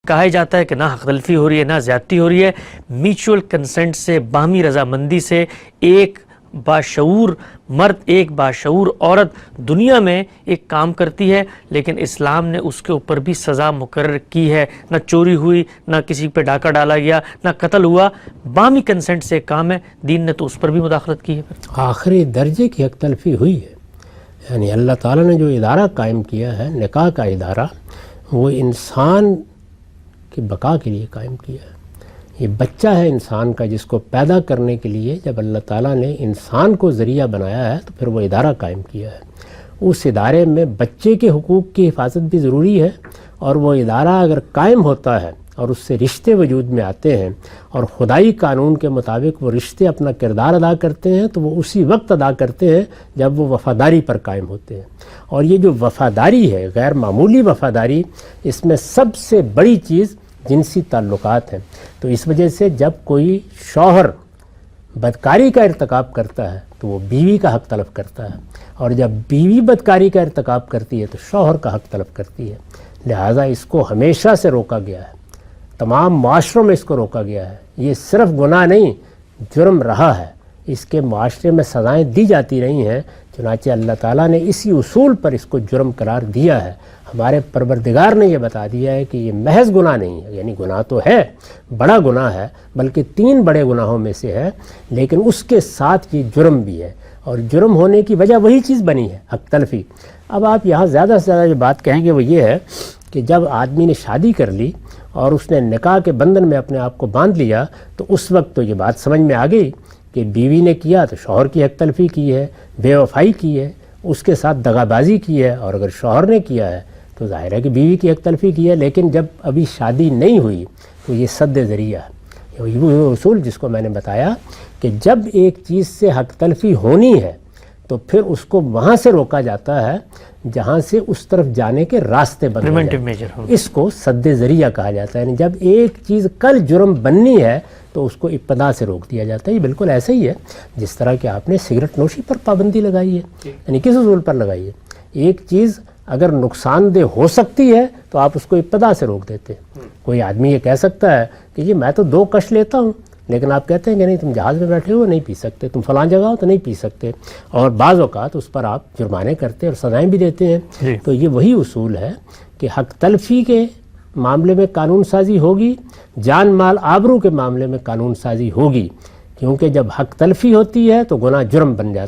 کہا جاتا ہے کہ نہ حق تلفی ہو رہی ہے نہ زیادتی ہو رہی ہے، میوچول کنسنٹ سے، باہمی رضامندی سے ایک باشعور مرد ایک باشعور عورت دنیا میں ایک کام کرتی ہے، لیکن اسلام نے اس کے اوپر بھی سزا مقرر کی ہے۔ نہ چوری ہوئی، نہ کسی پہ ڈاکہ ڈالا گیا، نہ قتل ہوا، باہمی کنسنٹ سے ایک کام ہے، دین نے تو اس پر بھی مداخلت کی ہے۔ آخری درجے کی حق تلفی ہوئی ہے، یعنی اللہ تعالیٰ نے جو ادارہ قائم کیا ہے، نکاح کا ادارہ، وہ انسان کی بقا کے لیے قائم کیا ہے۔ یہ بچہ ہے انسان کا، جس کو پیدا کرنے کے لیے جب اللہ تعالیٰ نے انسان کو ذریعہ بنایا ہے تو پھر وہ ادارہ قائم کیا ہے۔ اس ادارے میں بچے کے حقوق کی حفاظت بھی ضروری ہے، اور وہ ادارہ اگر قائم ہوتا ہے اور اس سے رشتے وجود میں آتے ہیں اور خدائی قانون کے مطابق وہ رشتے اپنا کردار ادا کرتے ہیں، تو وہ اسی وقت ادا کرتے ہیں جب وہ وفاداری پر قائم ہوتے ہیں۔ اور یہ جو وفاداری ہے، غیر معمولی وفاداری، اس میں سب سے بڑی چیز جنسی تعلقات ہیں۔ تو اس وجہ سے جب کوئی شوہر بدکاری کا ارتکاب کرتا ہے تو وہ بیوی کا حق طلب کرتا ہے، اور جب بیوی بدکاری کا ارتکاب کرتی ہے تو شوہر کا حق طلب کرتی ہے۔ لہٰذا اس کو ہمیشہ سے روکا گیا ہے، تمام معاشروں میں اس کو روکا گیا ہے۔ یہ صرف گناہ نہیں، جرم رہا ہے، اس کے معاشرے میں سزائیں دی جاتی رہی ہیں، چنانچہ اللہ تعالیٰ نے اسی اصول پر اس کو جرم قرار دیا ہے۔ ہمارے پروردگار نے یہ بتا دیا ہے کہ یہ محض گناہ نہیں ہے، یعنی گناہ تو ہے، بڑا گناہ ہے، بلکہ 3 بڑے گناہوں میں سے ہے، لیکن اس کے ساتھ یہ جرم بھی ہے، اور جرم ہونے کی وجہ وہی چیز بنی ہے، حق تلفی۔ اب آپ یہاں زیادہ سے زیادہ جو بات کہیں گے وہ یہ ہے کہ جب آدمی نے شادی کر لی اور اس نے نکاح کے بندھن میں اپنے آپ کو باندھ لیا، تو اس وقت تو یہ بات سمجھ میں آ گئی کہ بیوی نے کیا تو شوہر کی حق تلفی کی ہے، بے وفائی کی ہے، اس کے ساتھ دغا بازی کی ہے، اور اگر شوہر نے کیا ہے تو ظاہر ہے کہ بیوی کی حق تلفی کی ہے۔ لیکن جب ابھی شادی نہیں ہوئی تو یہ سد ذریعہ ہے، وہ اصول جس کو میں نے بتایا کہ جب ایک چیز سے حق تلفی ہونی ہے تو پھر اس کو وہاں سے روکا جاتا ہے جہاں سے اس طرف جانے کے راستے بن جائیں، اس کو سد ذریعہ کہا جاتا ہے۔ یعنی جب ایک چیز کل جرم بننی ہے تو اس کو ابتدا سے روک دیا جاتا ہے۔ یہ بالکل ایسا ہی ہے جس طرح کہ آپ نے سگریٹ نوشی پر پابندی لگائی ہے، یعنی کس اصول پر لگائی ہے؟ ایک چیز اگر نقصان دہ ہو سکتی ہے تو آپ اس کو ابتدا سے روک دیتے ہیں۔ کوئی آدمی یہ کہہ سکتا ہے کہ جی میں تو 2 کش لیتا ہوں، لیکن آپ کہتے ہیں کہ نہیں تم جہاز میں بیٹھے ہو نہیں پی سکتے، تم فلاں جگہ ہو تو نہیں پی سکتے، اور بعض اوقات اس پر آپ جرمانے کرتے اور سزائیں بھی دیتے ہیں۔ تو یہ وہی اصول ہے کہ حق تلفی کے معاملے میں قانون سازی ہوگی، جان مال آبرو کے معاملے میں قانون سازی ہوگی، کیونکہ جب حق تلفی ہوتی ہے تو گناہ جرم بن جاتا ہے۔